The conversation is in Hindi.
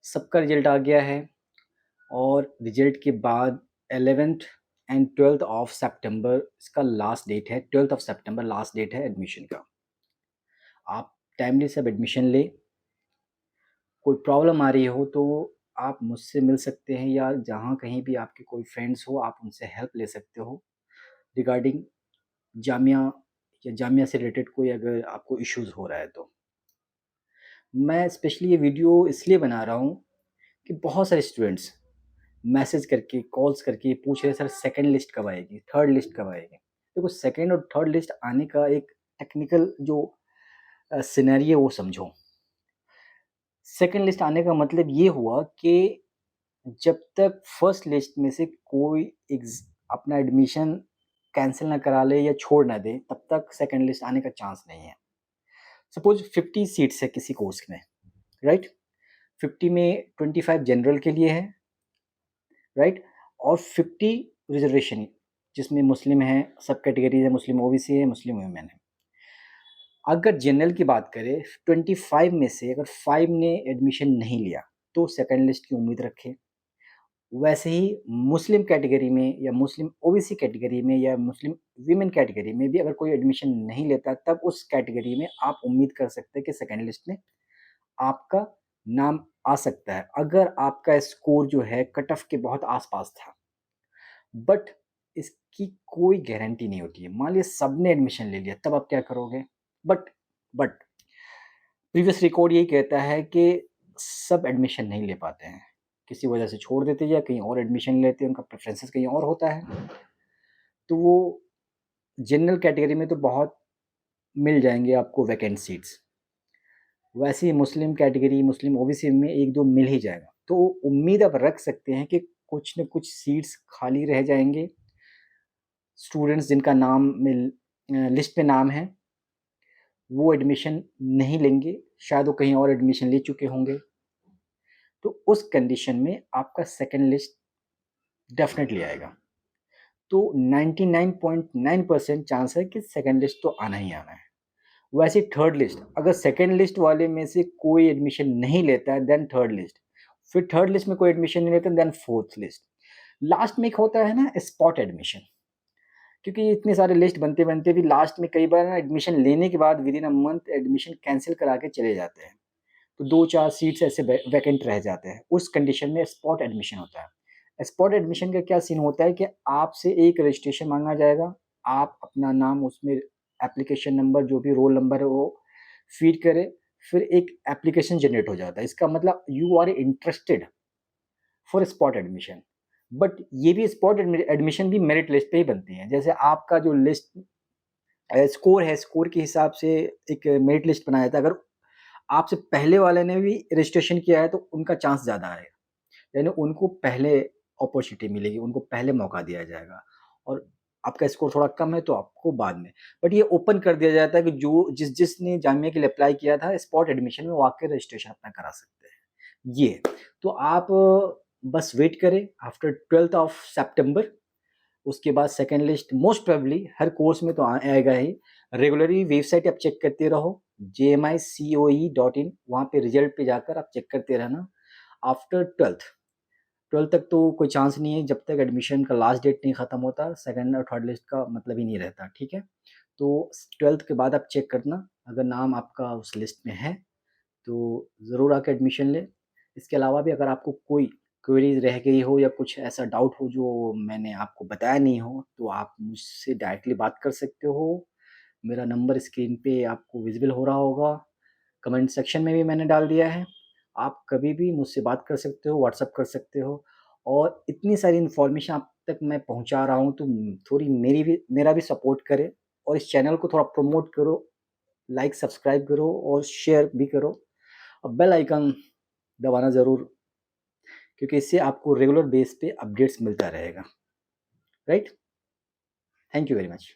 सबका रिजल्ट आ गया है और रिजल्ट के बाद 11th एंड 12th ऑफ सितंबर इसका लास्ट डेट है। 12th ऑफ सितंबर लास्ट डेट है एडमिशन का। आप टाइमली सब एडमिशन ले। कोई प्रॉब्लम आ रही हो तो आप मुझसे मिल सकते हैं या जहाँ कहीं भी आपके कोई फ्रेंड्स हो आप उनसे हेल्प ले सकते हो रिगार्डिंग जामिया या जामिया से रिलेटेड कोई अगर आपको इश्यूज़ हो रहा है तो। मैं स्पेशली ये वीडियो इसलिए बना रहा हूँ कि बहुत सारे स्टूडेंट्स मैसेज करके, कॉल्स करके पूछ रहे हैं सर सेकंड लिस्ट कब आएगी, थर्ड लिस्ट कब आएगी? देखो सेकंड और थर्ड लिस्ट आने का एक टेक्निकल जो सिनेरियो वो समझो। सेकंड लिस्ट आने का मतलब ये हुआ कि जब तक फर्स्ट लिस्ट में से कोई अपना एडमिशन कैंसिल ना करा ले या छोड़ ना दे, तब तक सेकंड लिस्ट आने का चांस नहीं है। सपोज़ 50 सीट्स है किसी कोर्स में, राइट? 50 में 25 जनरल के लिए है, राइट? और 50 रिजर्वेशन जिसमें मुस्लिम है, सब कैटेगरीज़ है, मुस्लिम ओबीसी है, मुस्लिम वुमेन है। अगर जनरल की बात करें 25 में से अगर 5 ने एडमिशन नहीं लिया, तो सेकंड लिस्ट की उम्मीद रखें। वैसे ही मुस्लिम कैटेगरी में या मुस्लिम ओबीसी कैटेगरी में या मुस्लिम वीमेन कैटेगरी में भी अगर कोई एडमिशन नहीं लेता, तब उस कैटेगरी में आप उम्मीद कर सकते हैं कि सेकंड लिस्ट में आपका नाम आ सकता है, अगर आपका स्कोर जो है कट ऑफ के बहुत आस-पास था। बट इसकी कोई गारंटी नहीं होती है। मान लीजिए सबने एडमिशन ले लिया, तब आप क्या करोगे? बट प्रीवियस रिकॉर्ड यही कहता है कि सब एडमिशन नहीं ले पाते हैं। किसी वजह से छोड़ देते हैं या कहीं और एडमिशन लेते हैं, उनका प्रेफ़रेंसेस कहीं और होता है। तो वो जनरल कैटेगरी में तो बहुत मिल जाएँगे आपको वैकेंट सीट्स। वैसे ही मुस्लिम कैटेगरी, मुस्लिम ओबीसी में 1-2 मिल ही जाएगा। तो उम्मीद आप रख सकते हैं कि कुछ न कुछ सीट्स खाली रह जाएँगे। स्टूडेंट्स जिनका नाम लिस्ट में नाम है, वो एडमिशन नहीं लेंगे, शायद वो कहीं और एडमिशन ले चुके होंगे। तो उस कंडीशन में आपका सेकंड लिस्ट डेफ़िनेटली आएगा। तो 99.9% चांस है कि सेकंड लिस्ट तो आना ही आना है। वैसे थर्ड लिस्ट, अगर सेकंड लिस्ट वाले में से कोई एडमिशन नहीं लेता है, देन थर्ड लिस्ट। फिर थर्ड लिस्ट में कोई एडमिशन नहीं लेता, देन फोर्थ लिस्ट। लास्ट में एक होता है ना स्पॉट एडमिशन, क्योंकि ये इतने सारे लिस्ट बनते-बनते भी लास्ट में कई बार ना एडमिशन लेने के बाद within a month admission cancel करा के चले जाते हैं। तो 2-4 सीट्स ऐसे वैकेंट रह जाते हैं। उस कंडीशन में स्पॉट एडमिशन होता है। स्पॉट एडमिशन का क्या सीन होता है कि आपसे एक रजिस्ट्रेशन माँगा जाएगा, आप अपना नाम उसमें एप्लीकेशन नंबर जो भी रोल नंबर है वो फ़ीड करें, फिर एक एप्लीकेशन जनरेट हो जाता है। इसका मतलब you are interested for spot admission. But ये भी स्पॉट एडमिशन भी मेरिट लिस्ट पे ही बनती है। जैसे आपका जो लिस्ट स्कोर है, स्कोर के हिसाब से एक मेरिट लिस्ट बनाया था। अगर आपसे पहले वाले ने भी रजिस्ट्रेशन किया है तो उनका चांस ज़्यादा आएगा। यानी उनको पहले अपॉर्च्युनिटी मिलेगी, उनको पहले मौका दिया जाएगा और आपका स्कोर थोड़ा कम है तो आपको बाद में। बट ये ओपन कर दिया जाता है कि जो जिसने जामिया के लिए अप्लाई किया था स्पॉट एडमिशन में वो आके रजिस्ट्रेशन अपना करा सकते हैं। ये तो आप बस वेट करें आफ्टर 12th ऑफ सितंबर। उसके बाद सेकंड लिस्ट मोस्ट प्रोबेबली हर कोर्स में तो आएगा ही। रेगुलरली वेबसाइट आप चेक करते रहो jmicoe.in, वहाँ पे रिजल्ट पे जाकर आप चेक करते रहना। आफ्टर 12th तक तो कोई चांस नहीं है जब तक एडमिशन का लास्ट डेट नहीं ख़त्म होता, सेकंड और थर्ड लिस्ट का मतलब ही नहीं रहता, ठीक है? तो 12th के बाद आप चेक करना, अगर नाम आपका उस लिस्ट में है, तो ज़रूर आके एडमिशन लें। इसके अलावा भी अगर आपको कोई क्वेरीज़ रह गई हो या कुछ ऐसा डाउट हो जो मैंने आपको बताया नहीं हो, तो आप मुझसे डायरेक्टली बात कर सकते हो। मेरा नंबर स्क्रीन पे आपको विज़िबल हो रहा होगा, कमेंट सेक्शन में भी मैंने डाल दिया है। आप कभी भी मुझसे बात कर सकते हो, व्हाट्सएप कर सकते हो और इतनी सारी इन्फॉर्मेशन आप तक मैं पहुँचा रहा हूँ, तो थोड़ी मेरा भी सपोर्ट करें और इस चैनल को थोड़ा प्रमोट करो, लाइक, सब्सक्राइब करो और शेयर भी करो और बेल आइकन दबाना ज़रूर, क्योंकि इससे आपको रेगुलर बेस पे अपडेट्स मिलता रहेगा, right? Thank you very much.